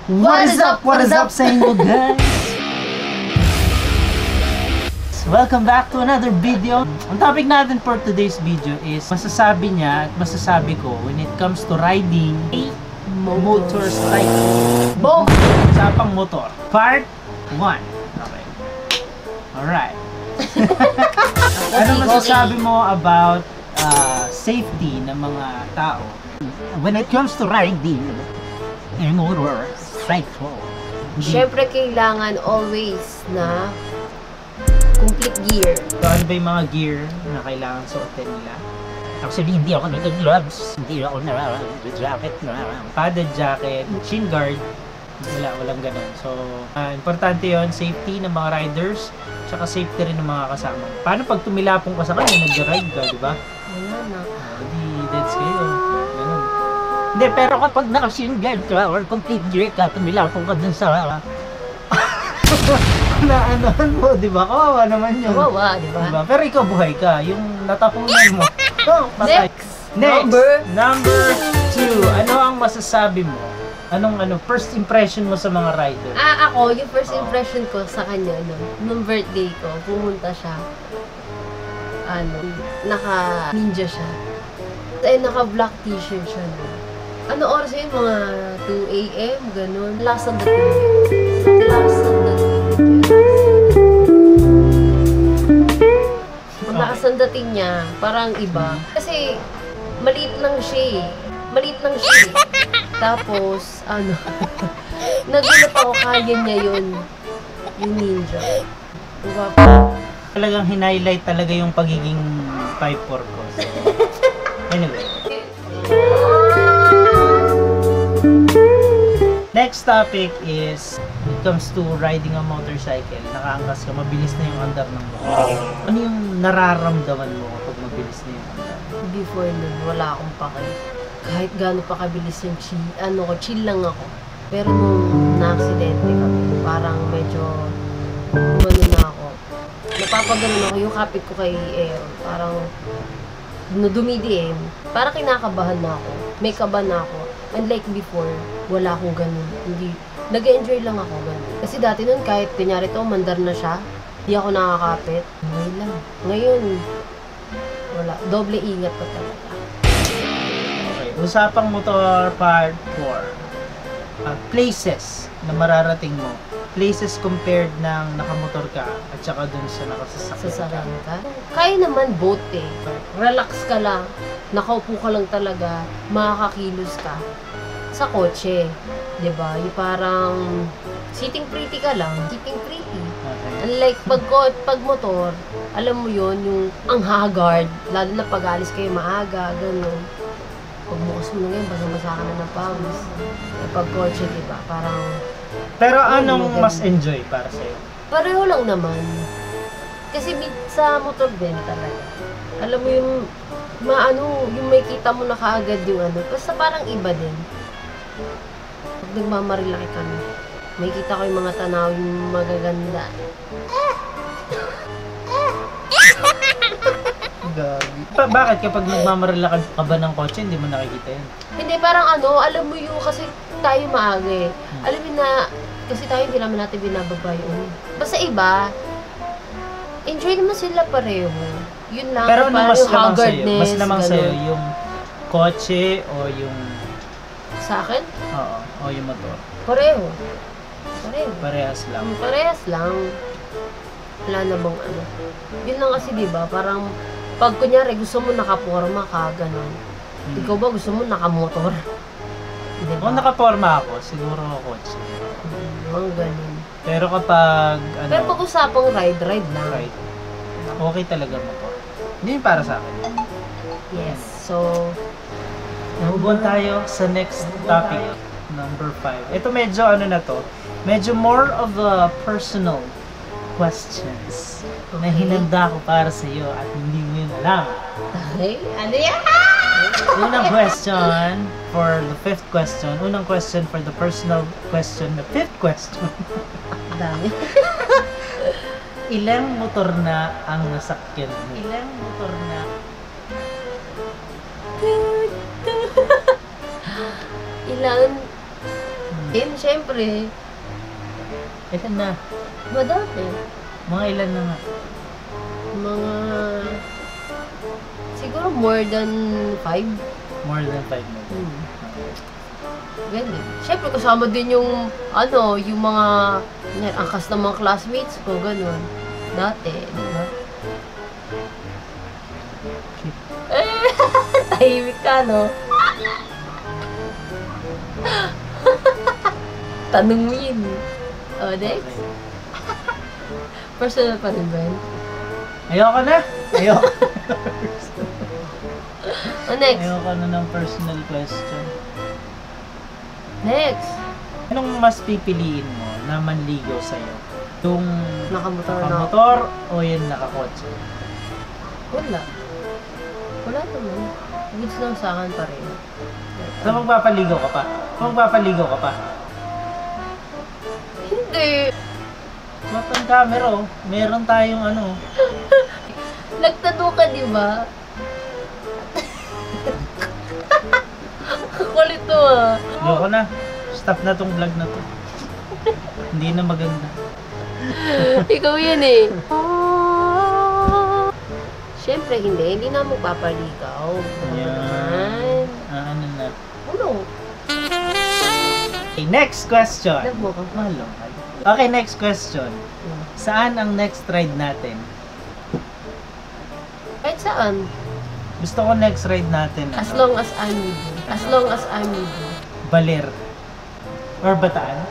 What is up? What is up sa inyo guys? Welcome back to another video. Ang topic natin for today's video is masasabi niya at masasabi ko when it comes to riding a motorcycle. Boom! Usapang motor. Part 1. Okay. Alright. Ano masasabi mo about safety ng mga tao when it comes to riding a motorcycle? Siyempre kailangan always na complete gear. So, ano ba yung mga gear na kailangan suotin nila? Actually, hindi ako nag-gloves. Hindi ako na-jacket. Padded jacket, shin guard. Walang ganun. So, importante yon, safety ng mga riders, tsaka safety rin ng mga kasama. Paano pag tumilapong ka sa kanya, nag-ride ka, di ba? Wala na. Hindi, that's kayo. Ganun. Hindi, pero kapag naka-shin guard ka or complete gear ka, tumilapong ka dun sa... Naanohan mo, di ba? Kawawa naman yun. Kawawa, di ba? Diba? Pero ikaw buhay ka. Yung natapunan mo. Next! Number 2. Ano ang masasabi mo? Anong first impression mo sa mga rider? Ako, yung first impression ko sa kanya, nung birthday ko, pumunta siya, naka-ninja siya. Naka-black t-shirt siya. Ano oras yun? Mga 2 AM, ganun. Last of the day. Paglakas ang dating niya, parang iba. Kasi, maliit lang siya eh. Tapos, nagulat ako, kaya niya yun. Yung ninja. Diba? Talagang hinighlight talaga yung pagiging 5'4" ko. So, anyway. Next topic is when it comes to riding a motorcycle. Nakaangkas ka, mabilis na yung andar ng motor. Ano yung nararamdaman mo kapag mabilis na yung andar? Before nun, wala akong pake. Kahit gaano pa kabilis yung chill lang ako. Pero nung na-aksidente kami, parang medyo na ako. Napapaganon ako, yung kapit ko kay Aaron, parang dumidiin. Parang kinakabahan na ako. May kaba na ako. Unlike before, wala akong ganun. Hindi, nag-enjoy lang ako ganun. Kasi dati nun, kahit kunyari to, mandar na siya, hindi ako nakakapit. Ngayon lang. Ngayon, wala. Doble ingat pa talaga. Okay. Usapang motor part 4. Places na mararating mo. Places compared ng nakamotor ka at saka dun sa nakasasakyan ka. Kaya naman boat eh. Relax ka lang. Nakaupo ka lang talaga. Makakakilos ka. Sa kotse. Diba? Yung parang sitting pretty ka lang. Sitting pretty. Okay. Unlike pag motor, alam mo yon yung ang haggard. Lalo na pag alis kayo maaga. Ganun. Pagbukas mo na ngayon, basa-basa ka na ng pawis. Pag kotse, diba? Parang... Pero anong mas enjoy para sa'yo? Pareho lang naman. Kasi sa motor din talaga. Alam mo yung yung may kita mo na kaagad yung basta parang iba din. Pag nagmamarilaki kami, may kita ko yung mga tanawin magaganda. Bakit kapag nagmamarilaki ka ba ng kotse, hindi mo nakikita yun? Hindi, parang alam mo yung kasi tayo maaga eh. Alam mo na, kasi tayo hindi naman natin binababa yun. Basta iba, enjoy naman sila pareho. Yun lang. Pero ano mas lamang sa'yo? Mas lamang ganun. sa'yo yung kotse o yung... Sa akin? Oo, o yung motor? Pareho. Parehas lang. Parehas lang. Wala namang Yun lang kasi diba, parang pag kunyari gusto mo nakaporma ka, gano'n. Ikaw ba gusto mo nakamotor? Diba? Kung nakaporma ako, siguro kotse. Mga ganun. Pero kapag... Pero pag usapang ride lang. Ride. Okay talaga motor. Hindi yung para sa akin. Yes. So, Nahubuan tayo sa next topic. Number 5. Ito medyo na to. Medyo more of a personal questions na hinanda ko para sa iyo at hindi mo yun alam. Okay? Ano yan? Unang question for the 5th question. Unang question for the personal question. The 5th question. Dami. Ilang motor na ang nasakyan mo? Ilang motor na? Ilan? Yun, syempre. Ilan na? Madami. Mga ilan na nga? Mga... Siguro more than 5. More than 5 na. Ganun. Syempre, kasama din yung, yung mga, angkas ng mga classmates ko, ganun. Dati, di ba? Tahimik ka, no? Tanong mo yun. Oh, next. Personal pa rin ba yun? Ayoko na! Ayoko. Oh, next. Ayoko na ng personal question. Next. Anong mas pipiliin mo na manligaw sa'yo? Yung Nakamotor na. nakamotor o yung nakakotse? Wala. Wala naman. Goods lang sa akin pa rin. So magpapaligaw ka pa? Magpapaligaw ka pa? Hindi. Matang camera oh. Meron tayong ano. Nagtado ka, di ba? Kulit to ah. Ayoko na. Stop na tong vlog na to. Hindi na maganda. Ikaw yan eh. Siyempre hindi. Hindi na magpapaligaw. Ayan. Ano na. Ano? Okay, next question. Love mo ka. Malo. Okay, next question. Saan ang next ride natin? Kahit saan. Gusto ko next ride natin. As long as I'm with you. As long as I'm with you. Baler. Or Bataan.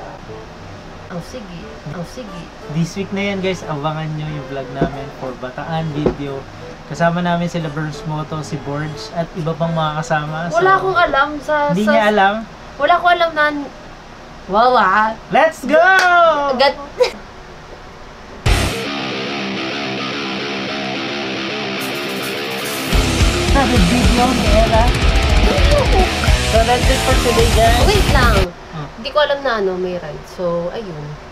Sige. Sige. This week na yan guys, abangan nyo yung vlog namin for Bataan video. Kasama namin sila Burns Moto, si Borge, at iba pang mga kasama. Wala akong alam sa... Hindi niya alam. Wala akong alam na... Wow ah. Let's go! Agad... Sabi video ni Ella. So that's it for today guys. Wait lang. Oh. Hindi ko alam na may ride. So, ayun.